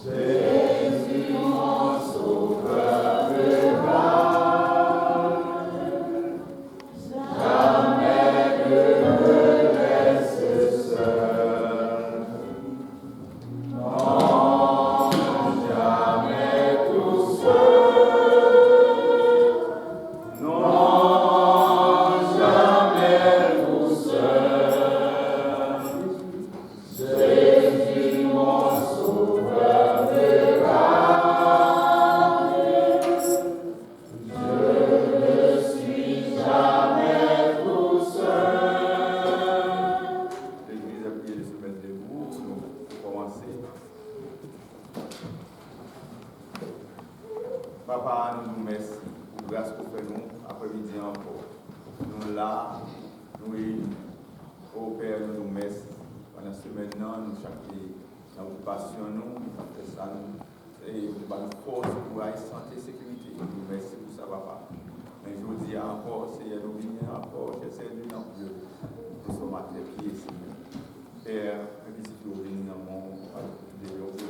Jésus, mon sauveur me garde, jamais ne me laisse seul. Non, jamais tout seul. Non, jamais tout seul. Jésus, mon sauveur me garde. Je ne suis jamais tout seul. L'Église a prié de se mettre debout pour commencer. Papa, nous nous remercions pour la grâce que fait nous après-midi encore. Nous là, nous réunis. Au Père, nous nous remercions. Pendant ce maintenant, nous cherchons dans l'occupation, nous faisons ça, et nous avons force pour la santé et sécurité. Nous nous remercions pour ça, papa. Mais je vous dis encore, Seigneur, nous venons encore, j'essaie de nous Dieu. Nous sommes à tes pieds, Seigneur. Père, même si tu viens dans mon développer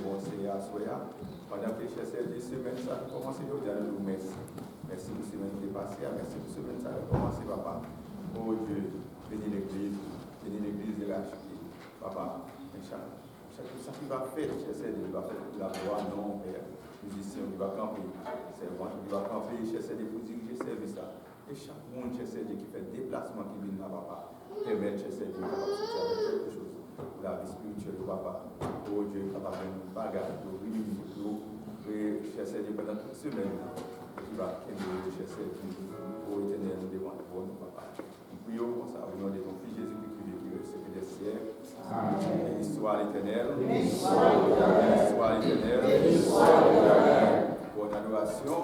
à Soya, pendant que je sais des semaines, ça a commencé à dire nous merci. Merci pour semaine qui est passée, merci pour semaine, ça a commencé, papa. Oh Dieu, bénis l'église de la chute. Papa, chaque ça qui va faire, je sais, il va faire la voix, non, Père. Musicien, il va camper, servant, il va camper, je sais, pour diriger service là. Et chaque monde, je sais, qui fait déplacement qui vient là, papa, permet, je sais, de sortir avec quelque chose. La vie spirituelle, papa. Oh Dieu, papa, nous bagarre, nous réunir, et je sais, pendant toute semaine, qui va aider, je sais, pour éternel, nous devons nous, papa. Nous prions comme ça, au nom de ton Fils Jésus-Christ, qui vécu au siècle des siècles. Amen. Béni soit l'Éternel. Béni soit l'Éternel. Béni soit l'Éternel. Bonne adoration.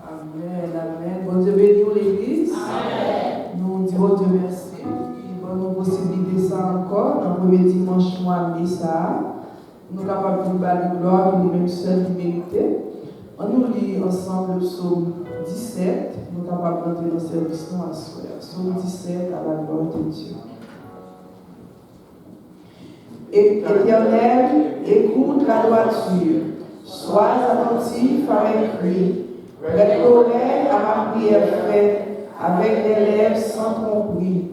Amen, amen. Bon Dieu bénit l'Église. Amen. Nous disons Dieu merci. Il nous possibilité ça encore, dans le premier dimanche mois de ça. Nous sommes capables de nous battre gloire, qui nous-mêmes seuls qui méritent. On nous lit ensemble le psaume 17. Nous sommes capables d'entrer dans le service à soir. Psaume 17 à la gloire de Dieu. Éternel, écoute la droiture. Sois attentif avec lui. Prête l'oreille à ma prière faite, avec des lèvres sans tromperie.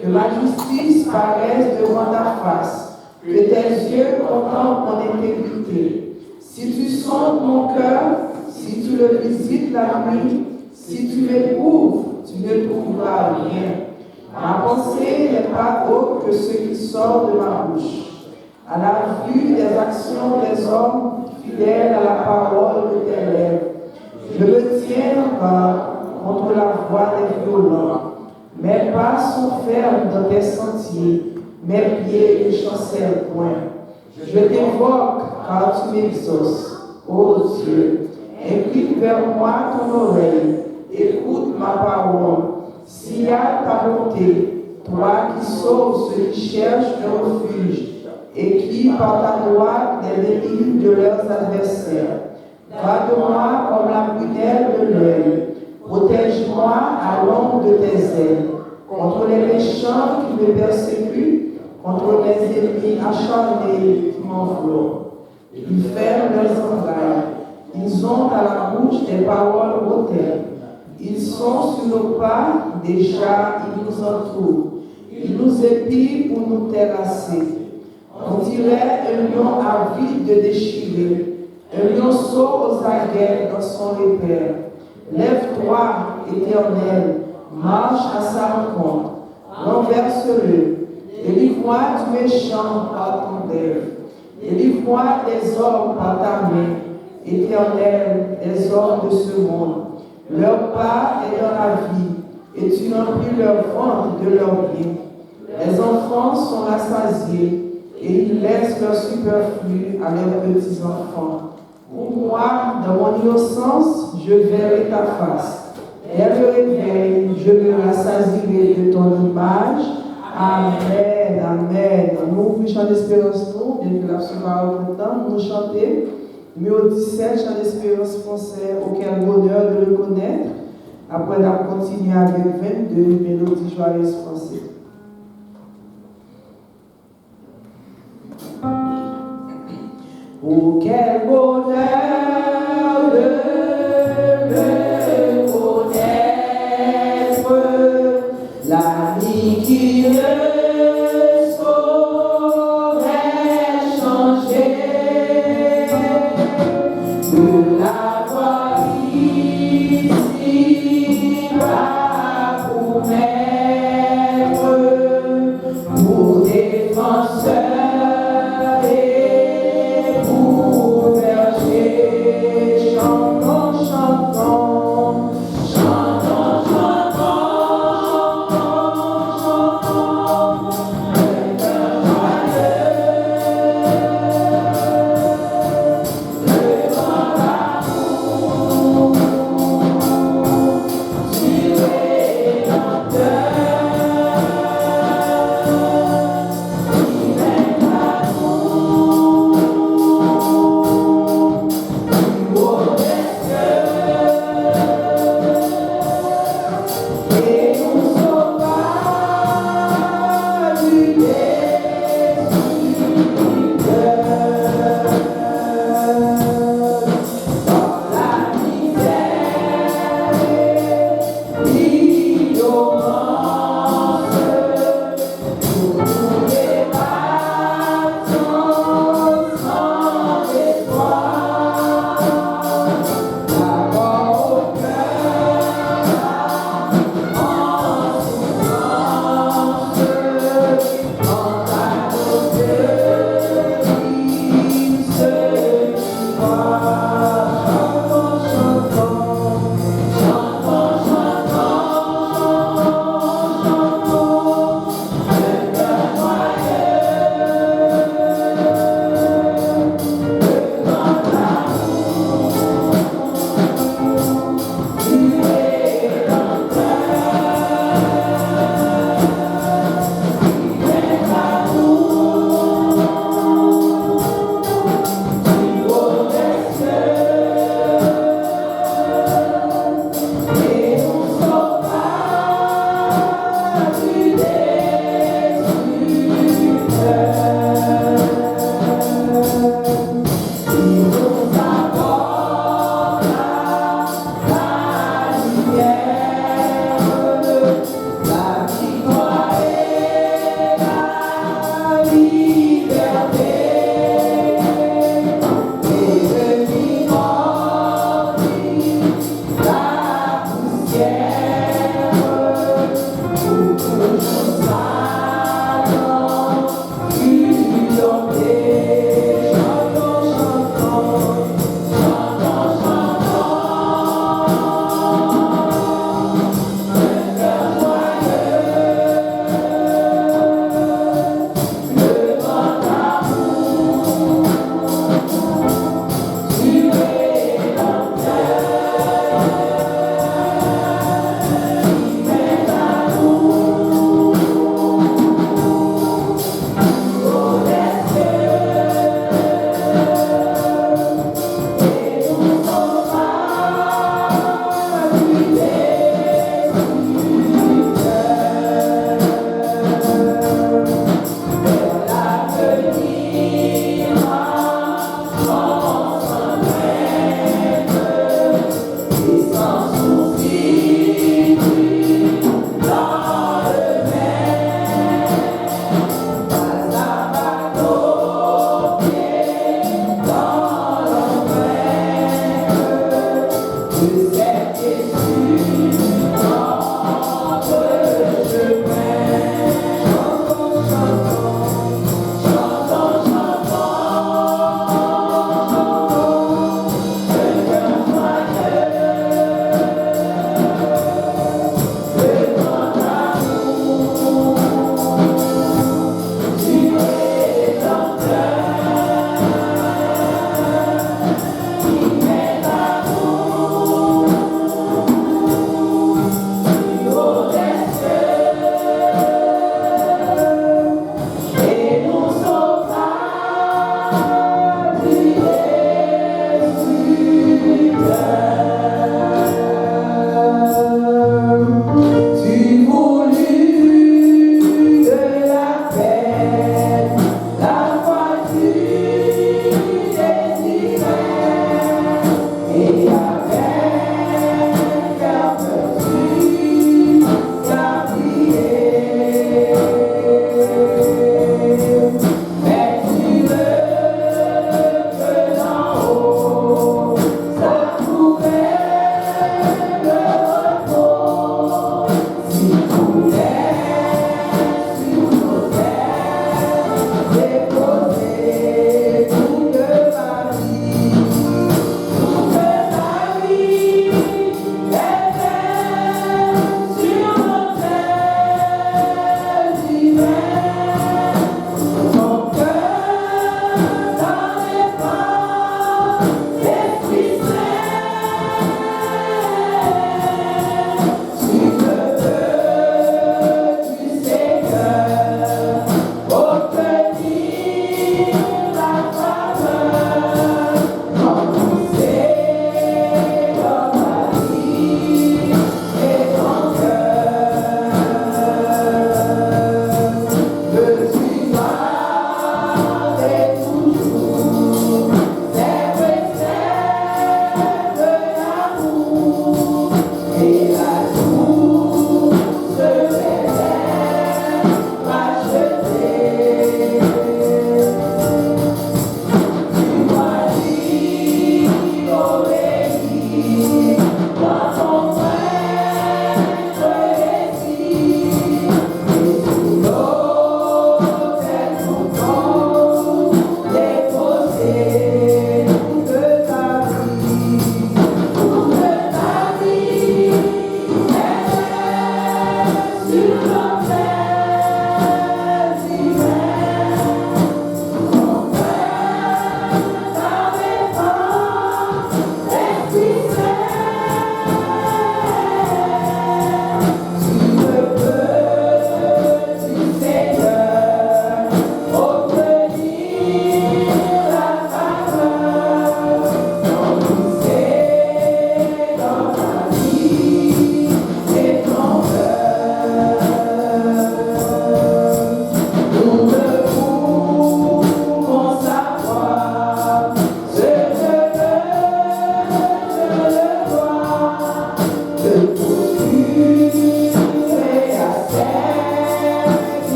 Que la justice paraisse devant ta face, que tes yeux contemplent mon intégrité. Si tu sondes mon cœur, si tu le visites la nuit, si tu m'éprouves, tu ne trouveras rien. Ma pensée n'est pas haute que ce qui sort de ma bouche. À la vue des actions des hommes fidèles à la parole de tes lèvres, je me tiens contre la voie des violents. Mes pas sont fermes dans tes sentiers, mes pieds ne chancellent point. Je t'invoque car tu m'exauces, ô Dieu. Incline vers moi ton oreille, écoute ma parole. S'il y a ta bonté, toi qui sauves ceux qui cherchent un refuge, et qui, par ta droite, les délivre de leurs adversaires. Garde-moi comme la prunelle de l'œil. Protège-moi à l'ombre de tes ailes. Contre les méchants qui me persécutent, contre les ennemis acharnés qui m'enveloppent. Ils ferment leurs entrailles. Ils ont à la bouche des paroles hautaines. Ils sont sur nos pas, déjà ils nous entourent. Ils nous épient pour nous terrasser. On dirait un lion avide de déchirer, un lionceau aux aguets dans son repère. Lève-toi, Éternel, marche à sa rencontre, renverse-le, délivre-moi du méchant par ton lèvre, délivre-moi des hommes par ta main, Éternel, des hommes de ce monde. Leur part est dans la vie, et tu remplis leur ventre de leur bien. Les enfants sont rassasiés, et ils laissent leur superflu à leurs petits-enfants. Pour moi, dans mon innocence, je verrai ta face. Dès le réveil, je me rassasierai de ton image. Amen, amen. Nous ouvrons chant d'espérance, nous, bien que la soirée au temps, nous chanter. Numéro 17, chant d'espérance français, auquel bonheur de le connaître. Après, on va continuer avec 22 mélodies joyeuses françaises. Oh, quel bonheur de le connaître, l'ami qui ne saurait changer, de l'avoir ici bas pour maître, pour défenseur et pour berger. Chantons, chantons, chantons, chantons, chantons, le cœur joyeux, le grand amour, tu es l'auteur.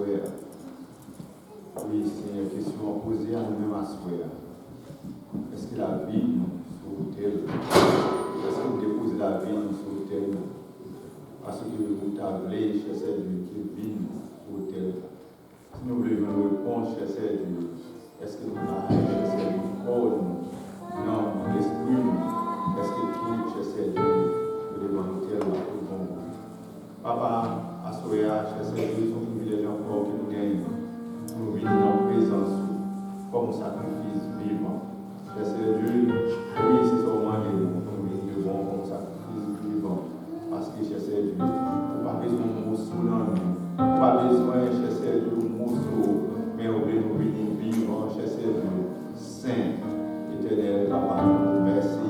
Seigneur. Oui, c'est une question posée à nous-mêmes à Seigneur. Est-ce que la vie sur l'autel? Est-ce que vous déposez la vie sur l'autel? Parce que vous tablez, cher Seigneur, qui vit sur l'autel. Si nous voulons nous répondre, cher Seigneur, est-ce que nous avons, cher Seigneur, du corps, non, l'esprit, est-ce que tout, cher Seigneur, nous devons l'autel là pour bon. Papa, à Soya, cher Seigneur, son privilège encore que nous gagnons. Nous vivons en présence comme sacrifice vivant. Cher Seigneur, oui, c'est seulement que nous vivons comme sacrifice vivant. Parce que, cher Seigneur, nous n'avons pas besoin de morceaux dans nous. Nous n'avons pas besoin, cher Seigneur, de morceaux. Mais nous voulons venir vivant, cher Seigneur, saint, éternel, Papa. Merci.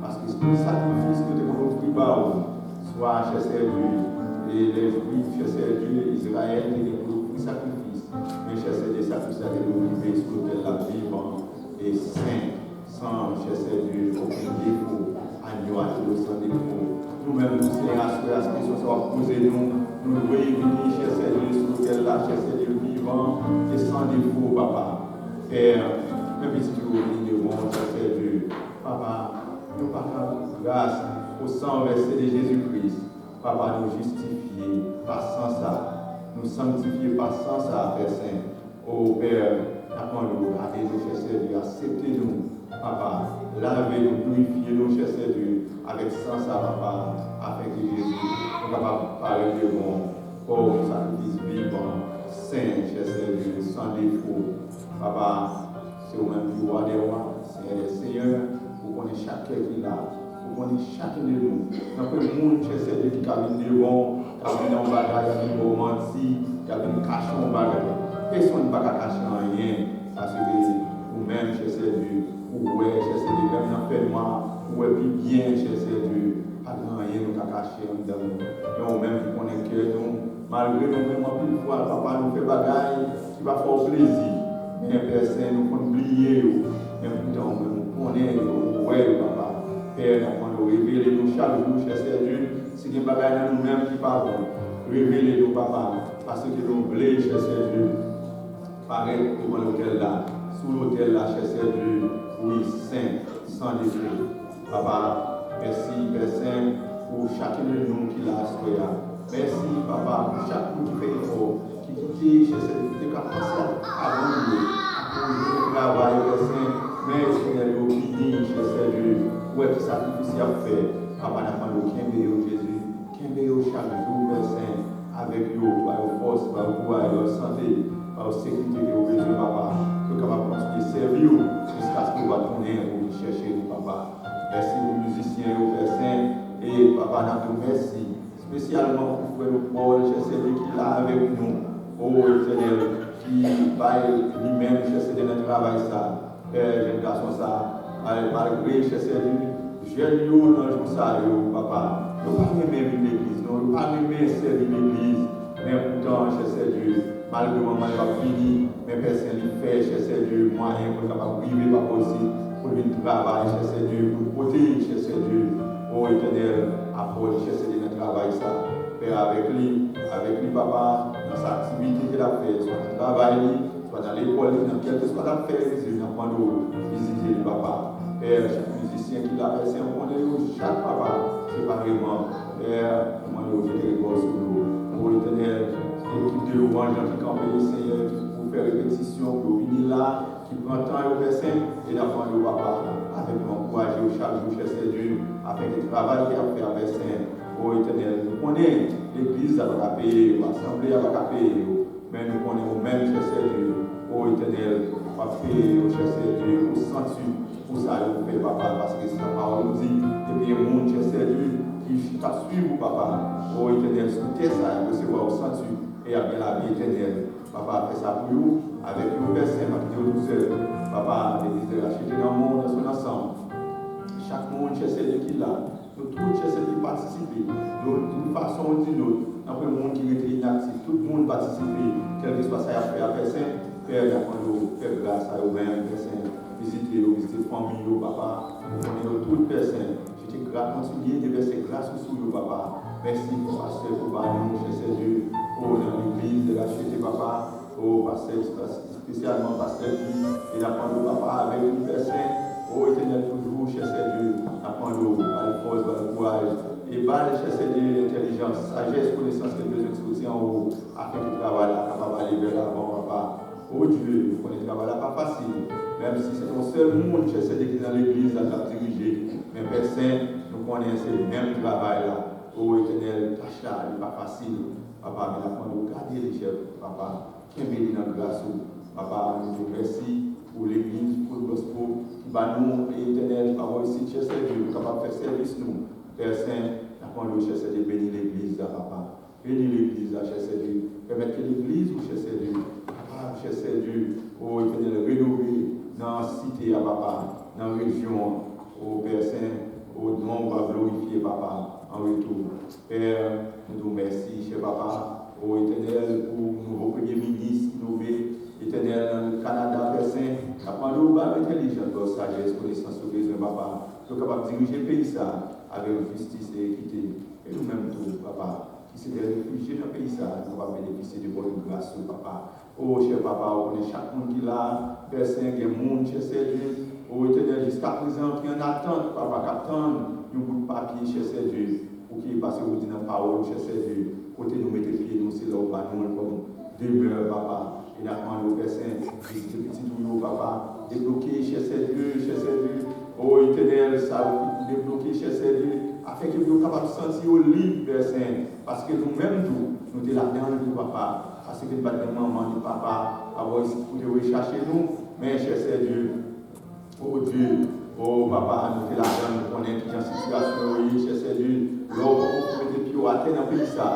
Parce que c'est le sacrifice que nous avons pris par vous. Soit, cher Seigneur, et les Juifs, cher Seigneur, Israël, qui ont pris sacrifice. Mais, cher Seigneur, des sacrifices que nous vivons sur l'autel la vivant et saint, sans, cher Seigneur, aucun défaut, agneau à tout sans défaut. Nous-mêmes, nous sommes à ce que la question soit posée, nous voyons venir, cher Seigneur, sur l'autel là, cher Seigneur, vivant et sans défaut, Papa. Père, même si tu es de bon, cher Seigneur, Papa, nous parlons grâce au sang versé de Jésus-Christ. Papa, nous justifier par sans ça, nous sanctifier par sans ça, Père Saint. Oh Père, appelons-nous à aider, cher Seigneur, acceptez-nous, Papa, lavez-nous, purifiez-nous, cher Seigneur, avec sans ça, Papa, afin que Jésus soit capable de parler de bon, pauvre sacrifice vivant, saint, cher Seigneur, sans défaut. Papa, c'est au même du roi des rois, Seigneur, vous connaissez chacun qui est là. Vous connaissez chacun de nous. Dans le monde, cher Seigneur, qui a vu devant, qui a vu dans le bagage, qui a vu menti, qui a vu cacher un bagage. Personne ne va cacher rien. Parce que vous-même, cher Seigneur, vous êtes, cher Seigneur, même dans le moi, vous êtes bien, cher Seigneur, pas de rien nous cacher dans nous. Mais vous-même, vous connaissez que nous, malgré nous, vraiment, plus fois, papa nous fait bagage qui va faire plaisir. Mais personne, nous pouvons oublier, même pourtant, nous connaissons, ouais, papa. Père, nous révélez-nous chaque jour, cher Seigneur, si nous avons des nous-mêmes qui parlons, révélez-nous, papa, parce que nous voulons, cher Seigneur, paraître devant l'autel là, sous l'autel là, cher Seigneur, oui, saint, sans défaut. Papa, merci, Père Saint, pour chacun de nous qui l'a assuré. Merci, papa, pour chaque nous qui fait effort, qui quitte, cher Seigneur, qui est capable à vous, pour le travail, Père Saint, mais Seigneur, oublié, cher Seigneur. Où est-ce que sacrifice a fait? Papa n'a pas le Jésus. Qui est chaque jour, Père Saint, avec nous, par vos forces, par vos pouvoirs, par votre santé, par votre sécurité que vous besoin, papa. Nous sommes capables de continuer à servir jusqu'à ce que vous tourner pour nous chercher, papa. Merci aux musiciens, aux Père Saint. Et papa, nous merci. Spécialement pour frère Paul, cher Seigneur, qui est là avec nous. Oh, Seigneur, qui va lui-même, cher Seigneur, dans le travail, ça. Père, jeune garçon, ça. Malgré, cher Seigneur, je nous dans le jour ça, papa. Nous ne pouvons pas aimer l'église, nous ne pouvons pas aimer servir l'église. Mais pourtant, cher Seigneur, malgré mon mal va fini, mes personnes lui fait, cher Seigneur, moyen pour capable vivre, pas aussi, pour lui travailler, cher Seigneur, pour protéger, cher Seigneur, oh éternel, apporte, cher Seigneur, dans le travail ça. Père, avec lui, papa, dans sa activité qu'il a fait, soit dans le travail, soit dans l'école, dans quelque chose qu'il a fait, nous avons visiter le papa. Père, chaque musicien qui l'a fait, c'est un chaque papa, séparément. Père, comment nous jeter les gosses sur nous. Pour l'éternel, l'équipe de louange qui campe le Seigneur, pour faire répétition, pour venir là, qui prend temps au Père Saint, et d'apprendre le papa, avec m'encourager chaque jour, cher Seigneur, avec le travail qu'il a fait à Père Saint. Oh éternel, nous connaissons l'église à la payer, l'assemblée à la payer, mais nous connaissons même, cher Seigneur, oh éternel, papier, cher Seigneur, au sentu, pour ça, vous faites, papa, parce que c'est la parole nous dit, et puis, mon cher Seigneur, qui t'a suivi, papa, oh éternel, soutenez ça, recevoir au sentu, et à bien la vie éternelle. Papa, fait ça pour vous, avec vos personnes, qui sont tout seul. Papa, l'église de la chute dans le monde, dans son ensemble. Chaque monde, cher Seigneur, qui est là, nous tous, cher Seigneur, qui participent, d'une façon ou d'une autre, après le monde qui est inactif, tout le monde participe, quel que soit ça, à faire, Père, nous faire grâce à vous-même, Père Saint, visiter la famille, papa, nous toutes personnes. Je te continuer de verser grâce sur vous, papa. Merci pour pasteur, pour nous, cher Seigneur. pour l'église de la société, papa, au pasteur, spécialement pasteur qui et apprendre papa avec une personne, au éternel toujours, cher Dieu, apprendre à la force, à le courage, et par cher Dieu, l'intelligence, sagesse, connaissance que Dieu exposé en haut, afin que le travail là, capable d'aller vers l'avant, papa. Oh Dieu, nous connaissons le travail là, pas facile, même si c'est ton seul monde, cher Dieu, qui est dans l'église, dans la dirigée, mais personne, nous connaissons le même travail là. Oh éternel, tâche là, il n'est pas facile. Papa, mais apprendre à garder les chefs, papa, qui est béni dans le grâce. Papa, nous te remercie pour l'église, pour le gospel, qui va nous, éternel, avoir aussi, cher Dieu, capable de faire service nous. Père Saint, apprendre au cher Dieu, bénir l'église, papa. Bénir l'église, cher Dieu. Permettre que l'église, cher Dieu, papa, cher Dieu, oh éternel, rénover dans la cité, papa, dans la région, oh Père Saint, au nom, on va glorifier, papa. En retour, Père, nous te remercions, cher papa, au éternel, pour nouveau Premier ministre, innové, éternel, dans le Canada, Père Saint, apprendre l'intelligence, la sagesse, connaissance, au besoin, papa, nous sommes capables de diriger le pays ça, avec justice et équité. Et nous-mêmes, tout, papa, qui s'est réfugié dans le pays ça, nous allons bénéficier de bonne grâce, papa. Oh, cher papa, on connaît chaque monde qui est là, Père Saint, il y a un monde, cher Dieu, oh éternel, jusqu'à présent, qui en attend, papa, qui attend. Nous bout de papier, cher Dieu, pour qu'il passe au dit dans la parole, cher Dieu, côté nous mettre pieds, nous, c'est là où nous comme demeure, papa. Et nous avons le Père Saint, visiter petit tout, papa, débloquer, cher Dieu, oh éternel, ça, débloquer, cher Dieu, afin que nous soyons capables de sentir au libre, Père Saint, parce que nous-mêmes, nous sommes là-dedans, nous, papa, parce que nous sommes maman, nous, papa, avoir ici pour rechercher nous, mais, cher Dieu, oh Dieu, oh papa, nous sommes là-dedans, nous connaissons toute la situation, oui, cher Dieu, l'homme, vous mettez pied à terre dans le pays, ça,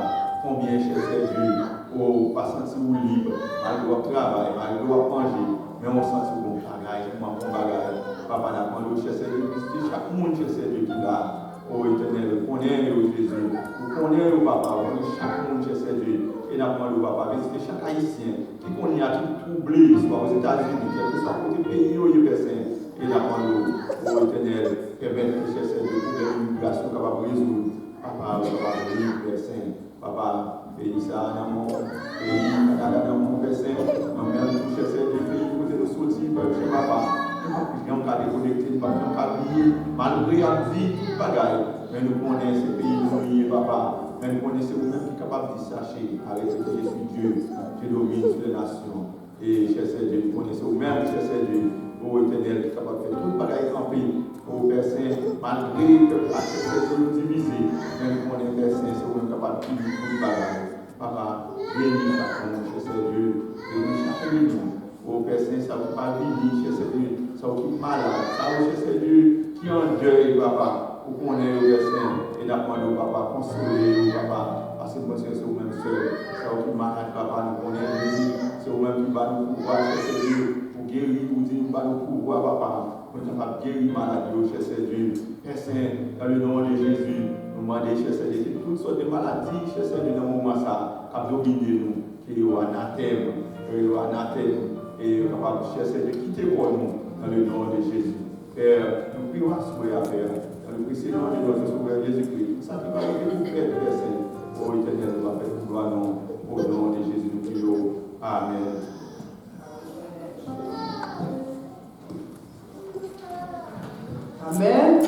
combien, cher Dieu, oh, pas sentir vous libre, malgré votre travail, malgré votre manger, mais on sent bon bagage, bon bagage, papa, n'a pas de cher Dieu, chaque monde, cher Dieu, qui là, oh éternel, vous connaissez, oh Jésus, vous connaissez, papa, vous connaissez chaque monde, cher Dieu, et n'a pas de papa, visitez chaque haïtien, qui connaît à tout troublé, soit aux États-Unis, quel que soit côté pays, où il est personne. Et d'apprendre au éternel, permettre que cher Dieu, pour une migration capable de résoudre. Papa, Père Saint, papa, pays ça dans mon pays, dans mon Père Saint, même cher Dieu, pays côté de sortir, cher papa, je ne peux pas déconnecter, je ne peux pas oublier, malgré la vie, tout bagaille, mais nous connaissons ces pays, papa, mais nous connaissons vous-même qui est capable de s'acheter, arrêter que je suis Dieu, je domine sur les nations. Et cher Dieu, nous connaissons vous-même, cher Dieu. Oh éternel, qui est capable de faire tout le bagage campé, oh Père Saint, malgré que la société nous divise, même qu'on est Père Saint, c'est vous capable de faire tout le bagage. Papa, bénis chaque monde, cher Dieu, bénis chaque réunion. Oh Père Saint, ça vous pas vivre, cher Dieu, ça vous qui malade, ça vous, cher Dieu, qui en deuil, papa, pour qu'on ait, Père Saint, et d'apprendre, papa, consoler, papa, parce que c'est vous-même seul, ça vous qui malade, papa, nous connaissons, c'est vous-même qui va nous pouvoir, cher Dieu. Guérir, vous dites, nous allons pouvoir, papa, pour nous faire guérir maladie, cher Dieu. Père Saint, dans le nom de Jésus, nous demandons, cher Dieu, que toutes sortes de maladies, cher Dieu, dans le moment ça, qui dominer nous, qui est anathème, et capable, cher Dieu, quitter pour nous, dans le nom de Jésus. Père, nous prions à ce à faire, dans le précédent de notre Sauveur Jésus-Christ. Ça qui va vous faire, Père Saint, ô éternel, nous va faire gloire, au nom de Jésus, nous prions. Amen. Amen.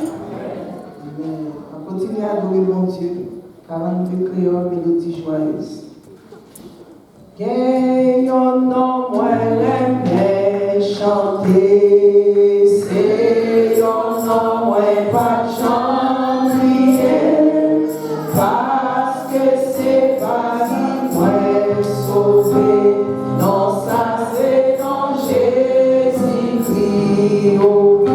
On continue à adorer mon Dieu, car nous te créons une mélodie joyeuse. Gagnons nom, moi l'aime chanter, c'est un nom, moi pas chanter, parce que c'est pas moi sauver, non ça c'est dans Jésus-Christ, oh oui.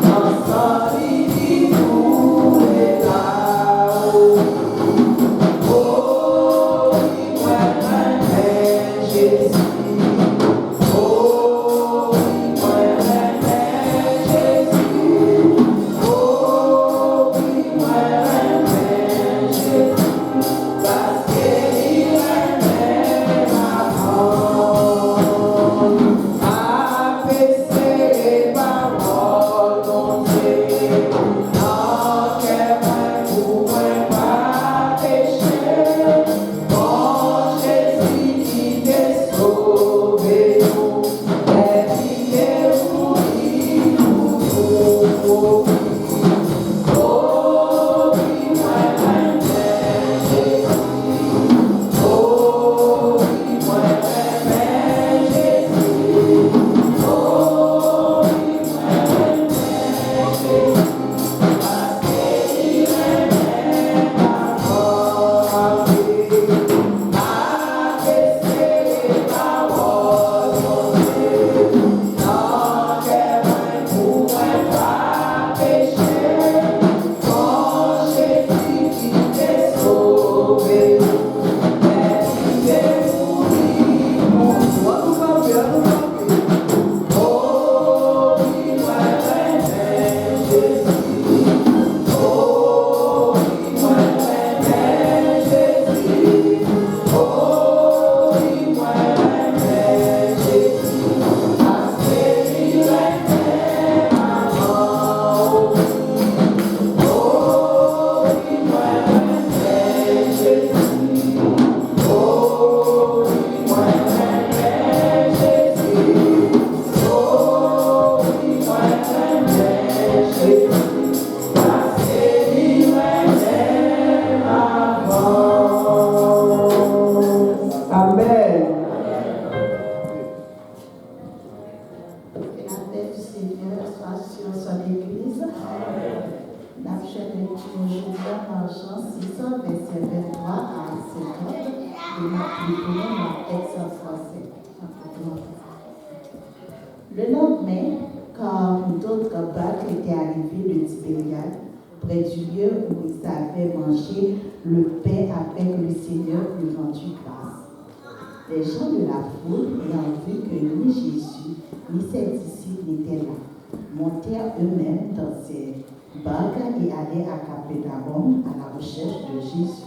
Nossa dans Jean 6, verset 23 à 50, et nous prenons mon texte en français. Le lendemain, quand d'autres barques étaient arrivées de Tibériade, près du lieu où ils avaient mangé le pain après que le Seigneur lui rendu grâce. Les gens de la foule, ayant vu que ni Jésus ni ses disciples n'étaient là, montèrent eux-mêmes dans ces barques et allaient à Capernaum à la recherche de Jésus.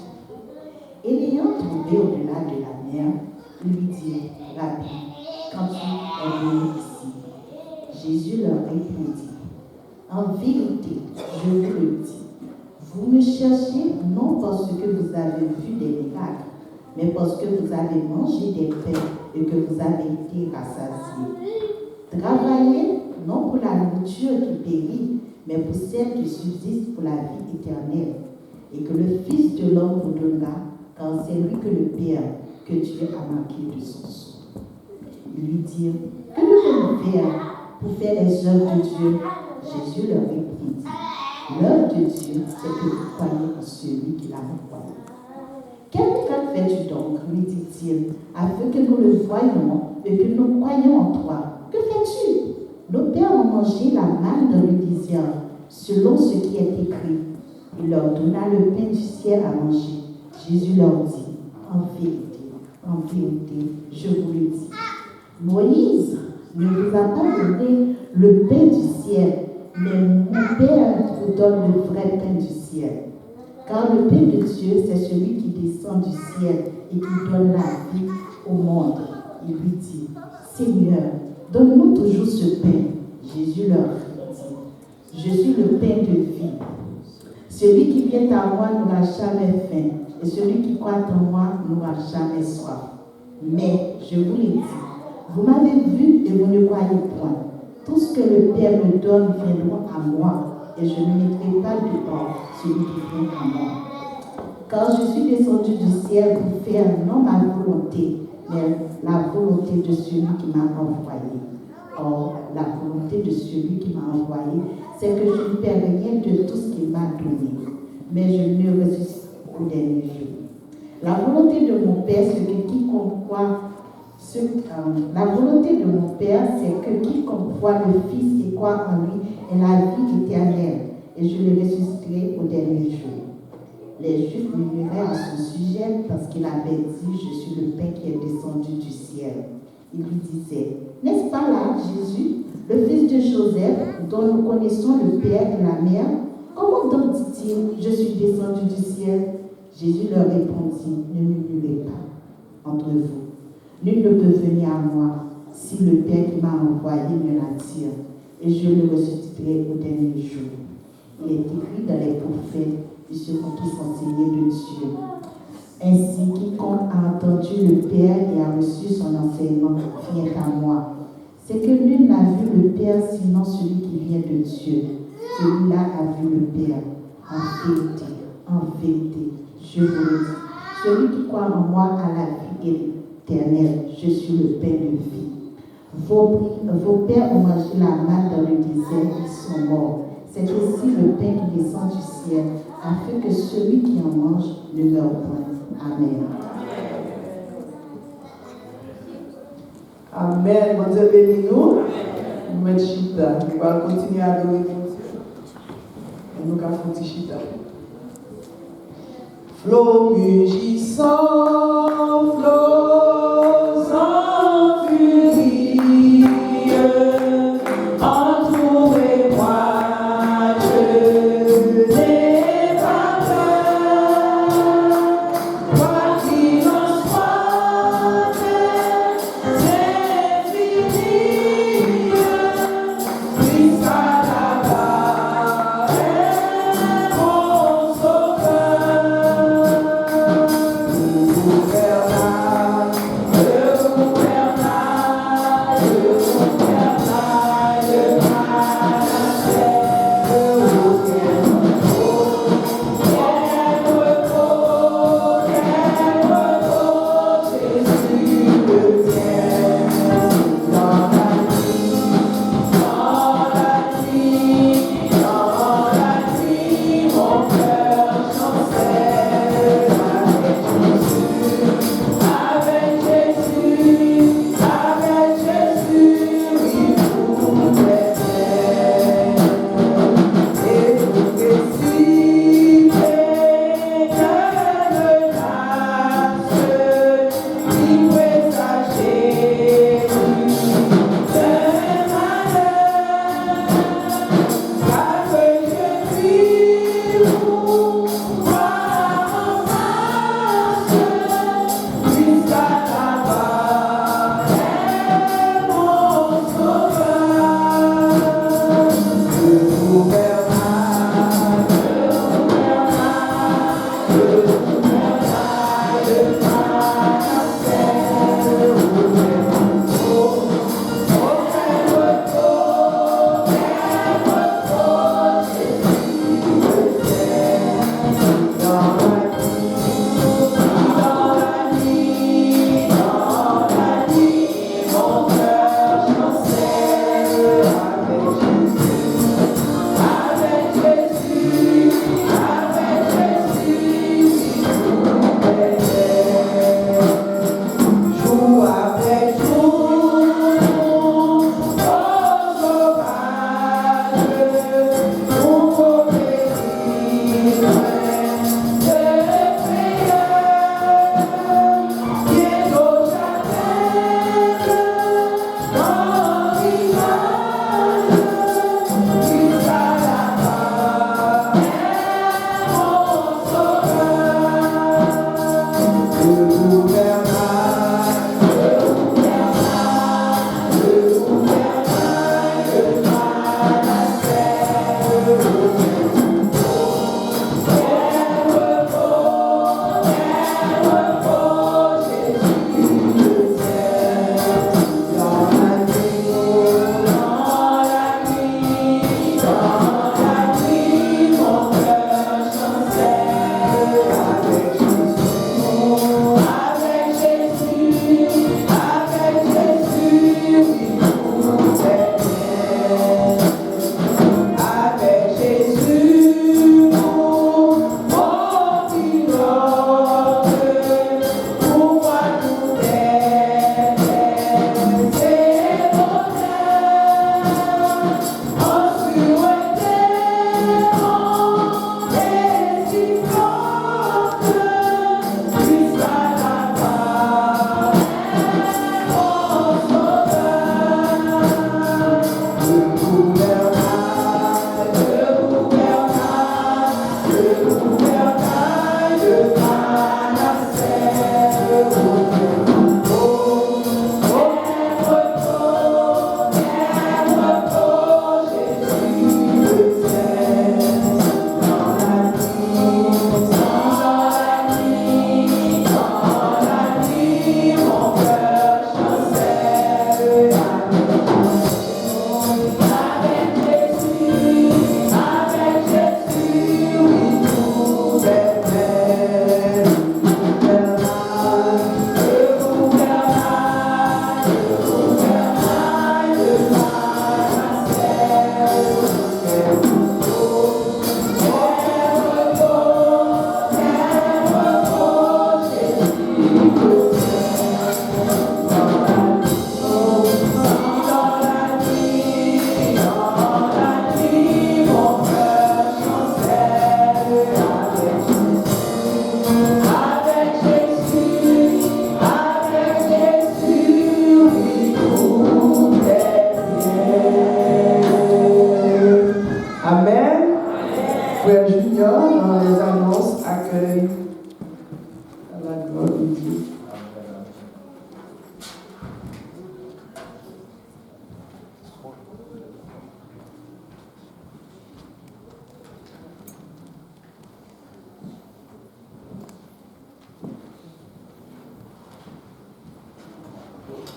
Et l'ayant trouvé au-delà de la mer, ils lui dirent, Rabbi, quand tu es venu ici? Jésus leur répondit, en vérité, je vous le dis, vous me cherchez non parce que vous avez vu des miracles, mais parce que vous avez mangé des pains et que vous avez été rassasiés. Travaillez non pour la nourriture qui périt, mais pour celle qui subsiste pour la vie éternelle, et que le Fils de l'homme vous donnera, car c'est lui que le Père, que Dieu a marqué de son sang. Ils lui dirent, que devons-nous faire pour faire les œuvres de Dieu? Jésus leur répondit, l'œuvre de Dieu, c'est que vous croyez en celui qui l'a envoyé. Quel miracle fais-tu donc, lui dit-il, afin que nous le voyions et que nous croyions en toi? Que fais-tu? Nos pères ont mangé la manne dans le désert, selon ce qui est écrit. Il leur donna le pain du ciel à manger. Jésus leur dit, en vérité, je vous le dis. Moïse ne vous a pas donné le pain du ciel, mais mon Père vous donne le vrai pain du ciel. Car le pain de Dieu, c'est celui qui descend du ciel et qui donne la vie au monde. Il lui dit, Seigneur, donne-nous toujours ce pain. Jésus leur dit, je suis le pain de vie. Celui qui vient à moi n'aura jamais faim, et celui qui croit en moi n'aura jamais soif. Mais, je vous l'ai dit, vous m'avez vu et vous ne croyez point. Tout ce que le Père me donne viendra à moi, et je ne mettrai pas dehors celui qui vient à moi. Car je suis descendu du ciel pour faire non ma volonté, mais la volonté de celui qui m'a envoyé. Or, la volonté de celui qui m'a envoyé, c'est que je ne perds rien de tout ce qu'il m'a donné, mais je ne ressuscite au dernier jour. La volonté de mon Père, c'est que quiconque croit la volonté de mon Père, c'est que quiconque voit le Fils et croit en lui ait la vie éternelle, et je le ressusciterai au dernier jour. Les Juifs murmuraient à son sujet parce qu'il avait dit, je suis le pain qui est descendu du ciel. Ils lui disaient, n'est-ce pas là, Jésus, le fils de Joseph, dont nous connaissons le Père et la Mère? Comment donc dit-il, je suis descendu du ciel? Jésus leur répondit, ne murmurez pas entre vous. Nul ne peut venir à moi si le Père qui m'a envoyé me l'attire, et je le ressusciterai au dernier jour. Il est écrit dans les prophètes, ils seront tous enseignés de Dieu. Ainsi, quiconque a entendu le Père et a reçu son enseignement vient à moi. C'est que nul n'a vu le Père sinon celui qui vient de Dieu. Celui-là a vu le Père. En vérité, je vous le dis, celui qui croit en moi a la vie éternelle. Je suis le pain de vie. Vos pères ont mangé la manne dans le désert, ils sont morts. C'est aussi le pain qui descend du ciel, afin que celui qui en mange ne meure point. Amen. Amen. Bon Dieu bénis nous. Nous mettons chita. Nous allons continuer à adorer Dieu. Et nous allons faire chita. Flot mugissant, flots en furie, entourez-moi, je n'ai pas peur, quoi qu'il en soit, c'est fini, puisqu'à la barre est mon sauveur. Vers la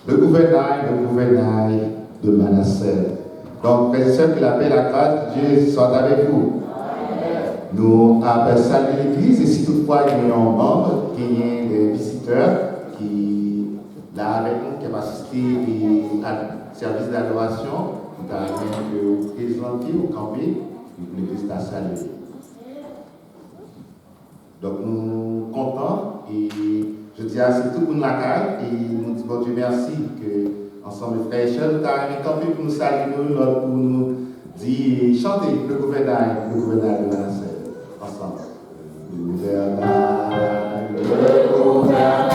le gouvernail de Manasseh. Donc, frères et sœurs, que la paix et la grâce de Dieu soient avec vous. Nous avons salué l'église et si toutefois il y a un membre, qui est des visiteurs qui là avec nous, qui ont assisté à service d'adoration, nous avons présenter au campé, l'église t'a salué. Donc nous sommes contents et je dis à tout le monde la caille et nous disons bon Dieu merci que ensemble frères et sœurs, nous avons campé pour nous saluer, pour nous dire chanter le gouvernail de Manasseh. Ensemble. Le gouvernail, le gouvernail.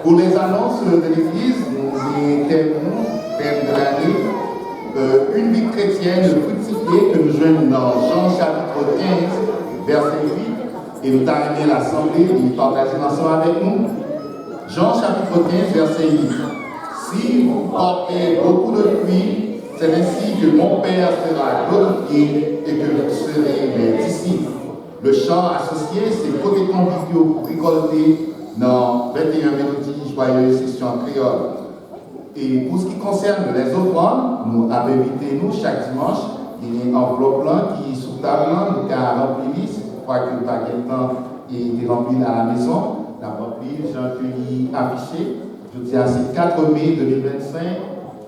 Pour les annonces de l'Église, nous terminons, thème de l'année, une vie chrétienne fructifiée que nous joignons dans Jean chapitre 15, verset 8, et nous terminons l'assemblée et nous partageons ensemble avec nous. Jean chapitre 15, verset 8. Si vous portez beaucoup de fruits, c'est ainsi que mon Père sera glorifié et que vous serez mes disciples. Le chant associé, c'est côté conviviaux pour récolter dans 21 mélodies joyeuses session créole. Et pour ce qui concerne les offrandes, nous avons invité nous chaque dimanche, il y a une enveloppe qui est sous table, nous avons rempli, je crois que le paquet est rempli à la maison, la rempli, j'ai un pays affiché. Je dis à c'est 4 mai 2025,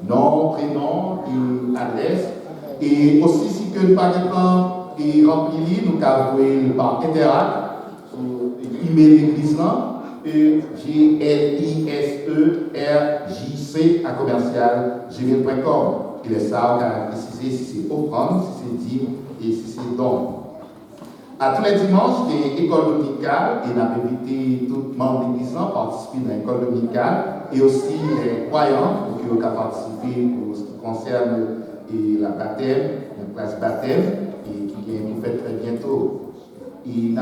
nom, prénom et adresse. Et aussi, si que le paquet est rempli, nous avons joué par Interact, sur l'email de l'église, glisserjc@gmail.com. Il est ça, on a précisé si c'est offrande, si c'est dîme et si c'est don. À tous les dimanches, il y a une école dominicale et on a invité tout le monde de l'église à participer dans l'école dominicale et aussi les croyants pour qu'ils puissent participer pour ce qui concerne la baptême, la classe baptême et qui vient nous faire très bientôt. Et on a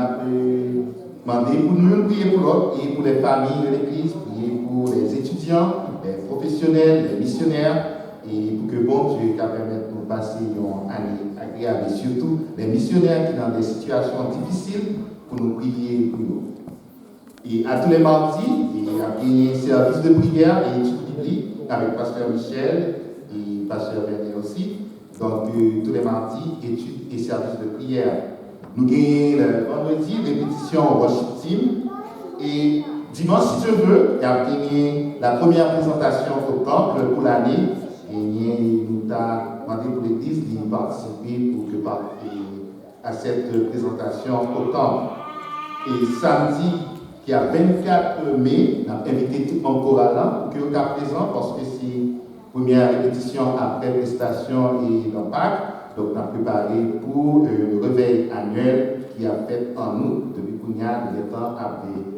demandé pour nous, prier pour l'autre et pour les familles de l'église, prier pour les étudiants, les professionnels, les missionnaires et pour que bon Dieu permette de nous passer une année agréable et surtout les missionnaires qui sont dans des situations difficiles pour nous prier pour eux. Et à tous les mardis, il y a un service de prière et étude biblique avec Pasteur Michel et Pasteur Bernier aussi. Donc tous les mardis, études et service de prière. Nous avons le vendredi répétition worship team et dimanche si tu veux, il y a gagné la première présentation au temple pour l'année et nous avons demandé pour l'église de participer pour que à cette présentation au temple. Et samedi, qui est 24 mai, nous avons invité tout le monde choral pour que vous soyez présent parce que c'est la première répétition après prestation et dans Pâques. Donc, on a préparé pour le réveil annuel qui a fait en août, depuis qu'on a le temps à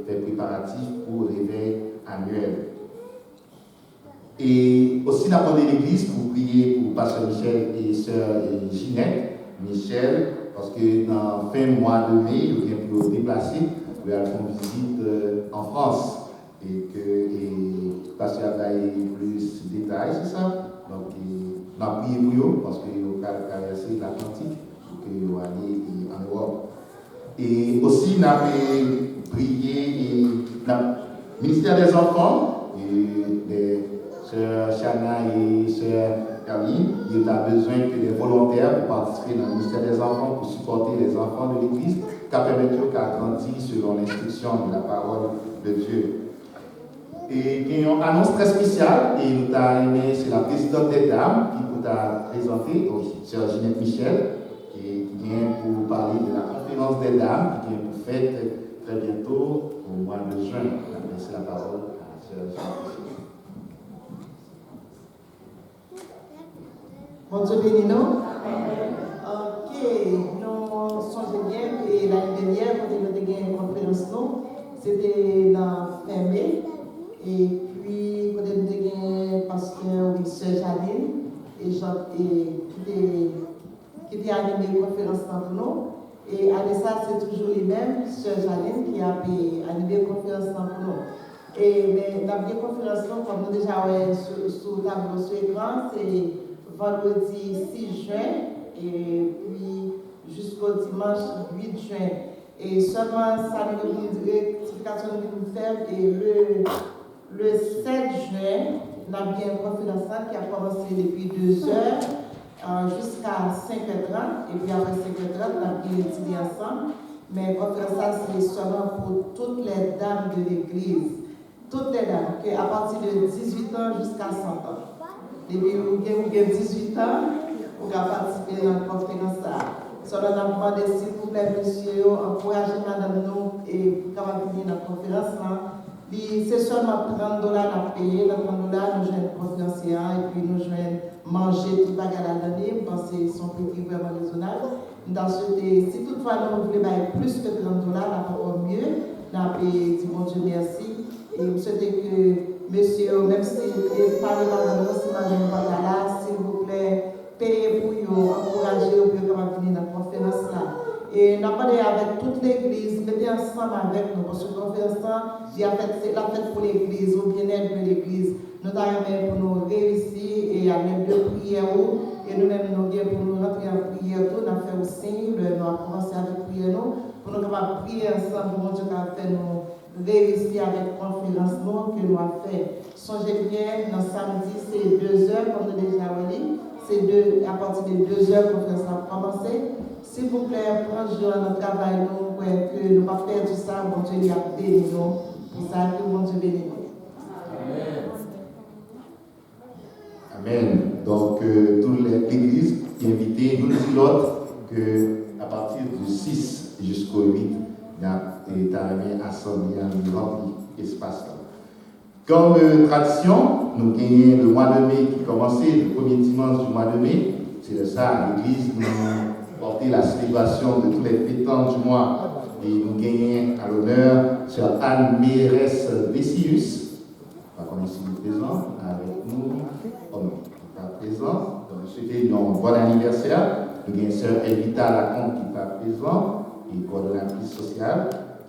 faire préparatifs pour le réveil annuel. Et aussi, on a demandé l'église pour prier pour Pasteur Michel et Sœur Ginette Michel, parce que dans fin mois de mai, ils viennent pour se déplacer pour aller faire une visite en France. Et que Pasteur a plus de détails, c'est ça? Donc, on a prié pour eux parce qu'ils ont traversé l'Atlantique pour que vous alliez en Europe. Et aussi, nous avons prié le ministère des Enfants, et les sœurs Chana et sœur Carline, il a besoin que des volontaires pour participer dans le ministère des Enfants, pour supporter les enfants de l'Église, qui permettent qu'à grandir selon l'instruction de la parole de Dieu. Et il y a une annonce très spéciale, et nous avons aimé, c'est la présidente des dames qui vous a présenté, sœur Ginette Michel, qui vient pour parler de la conférence des dames, qui vient pour fête très bientôt, au mois de juin. Je vais laisser la parole à sœur Ginette Michel. Bon Dieu béni nous. Ok, nous sommes bien que l'année dernière, quand nous avons une conférence, c'était dans fin mai. Et puis, quand nous avons pasteur Sœur Janine, qui était animé la conférence entre nous. Et à ça, c'est toujours les mêmes, Sœur Janine, qui a animé la conférence entre nous. Et mais la conférence, comme nous déjà sur le tableau sur l'écran, c'est vendredi 6 juin et puis jusqu'au dimanche 8 juin. Et seulement ça nous dit rectification que nous faire et le 7 juin, nous avons bien une conférence qui a commencé depuis 2 heures jusqu'à 5h30 et puis après 5h30, nous avons bien étudié ensemble. Mais la conférence c'est seulement pour toutes les dames de l'église. Toutes les dames, à partir de 18 ans jusqu'à 100 ans. Depuis vous avez 18 ans, vous avez participé à la conférence. Seulement, nous avons demandé, s'il vous plaît, monsieur, encouragez madame nous et pour venir dans la conférence. C'est seulement $30 à payer. Dans $30, nous jouons une conférencière et puis nous jouons manger tout le bagage à l'année. Je pense que son prix est vraiment raisonnable. Si toutefois nous voulons plus que $30, on va encore mieux. Nous avons dit, mon Dieu, merci. Et je souhaite que monsieur, même si parlez madame, si madame n'est pas là, s'il vous plaît, payez pour vous, encouragez vous pour venir dans la conférence là. Et nous avons parlé avec toute l'église, mettez ensemble avec nous, parce que la conférence c'est la fête pour l'église, au bien-être de l'église. Nous avons pour nous réussir et avec deux prières, et nous-mêmes nous avons pour nous rentrer en prière, nous avons fait aussi, nous avons commencé avec prière, pour nous capables prier ensemble, mon Dieu, qui a fait nous réussir avec la conférence que nous avons fait. Songez bien, dans samedi, c'est 2 heures, comme nous déjà dit. C'est à partir de 2 heures, la conférence a commencé. S'il vous plaît, prenez jour à notre travail, nous, pour que nous ne pas faire tout ça, mon Dieu, il a béni nous. Pour ça, que mon Dieu bénisse nous. Amen. Donc, toute l'église est invitée, nous disons l'autre, qu'à partir du 6 jusqu'au 8, il y a une assemblée en rempli espace. Comme tradition, nous gagnons le mois de mai qui commençait, le premier dimanche du mois de mai. C'est de ça, à l'église, nous portons la célébration de tous les fêtants du mois. Et nous gagnons à l'honneur Sœur Anne Mérès Vessius, pas qu'on est ici présent, avec nous, comme pas présent. Donc, nous souhaitons un bon anniversaire. Nous gagnons Sœur Elvita Lacombe qui n'est pas présent, et coordonnatrice sociale.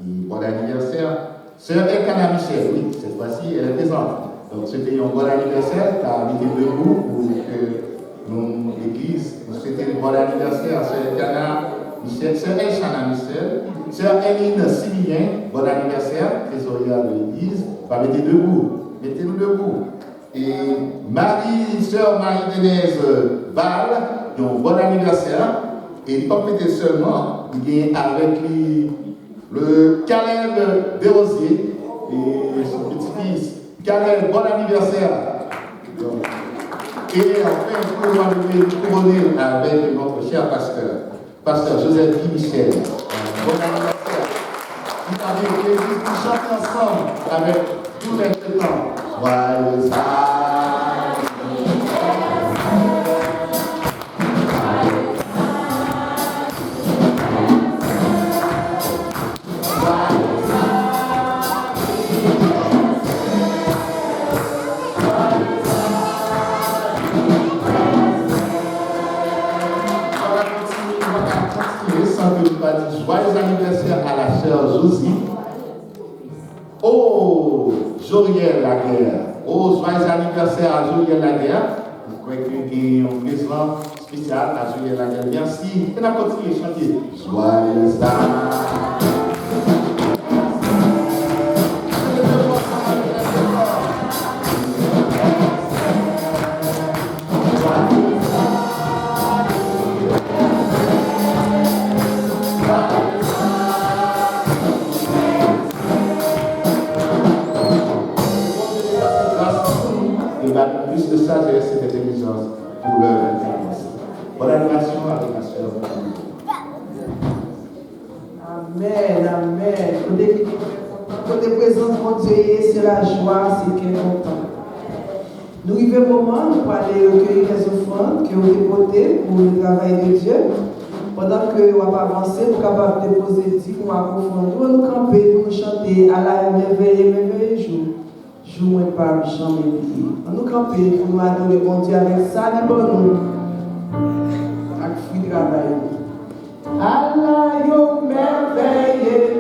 Et bon anniversaire. Sœur Elkana Michel, oui, cette fois-ci, elle est présente. Donc, c'était un bon anniversaire, tu as mis debout pour que nous, l'Église, nous souhaitions un bon anniversaire à Sœur Elkana Michel, Sœur Elchana Michel, Sœur Eline Similien, bon anniversaire, trésorière de l'Église, va mettre debout, mettez-nous debout. Et Sœur Marie-Denise Val, un bon anniversaire, et il ne pas peut-être seulement, il est avec lui. Le Caleb Desrosiers et son petit-fils. Caleb, bon anniversaire. Et enfin, nous allons couronner avec notre cher pasteur Joseph Guy Michel. Bon anniversaire. Vous avez l'église qui chante ensemble avec tous les chrétiens. Joyeux joyeux anniversaire à la sœur Josie. Oh, Joriel Laguerre. Oh, joyeux anniversaire à Joriel Laguerre. Je crois qu'il y a un président spécial à jouer la guerre. Merci. Et on a continué à chanter. Joyeux plus de sagesse et d'intelligence pour leur intelligence. Bonne animation avec la sœur. Amen, amen. Côté présence de Dieu, c'est la joie, c'est qu'il est content. Nous arrivons au moment où nous allons recueillir les offrandes que vous déposez pour le travail de Dieu. Pendant que vous avancez, vous êtes capable de déposer 10 pour approfondir, nous camper pour nous chanter à la merveille jour. Jour et par jamais oublié. Nous camper pour nous adorer bon Dieu avec ça, nous bon avec fruit de travail. Allah, yo merveille.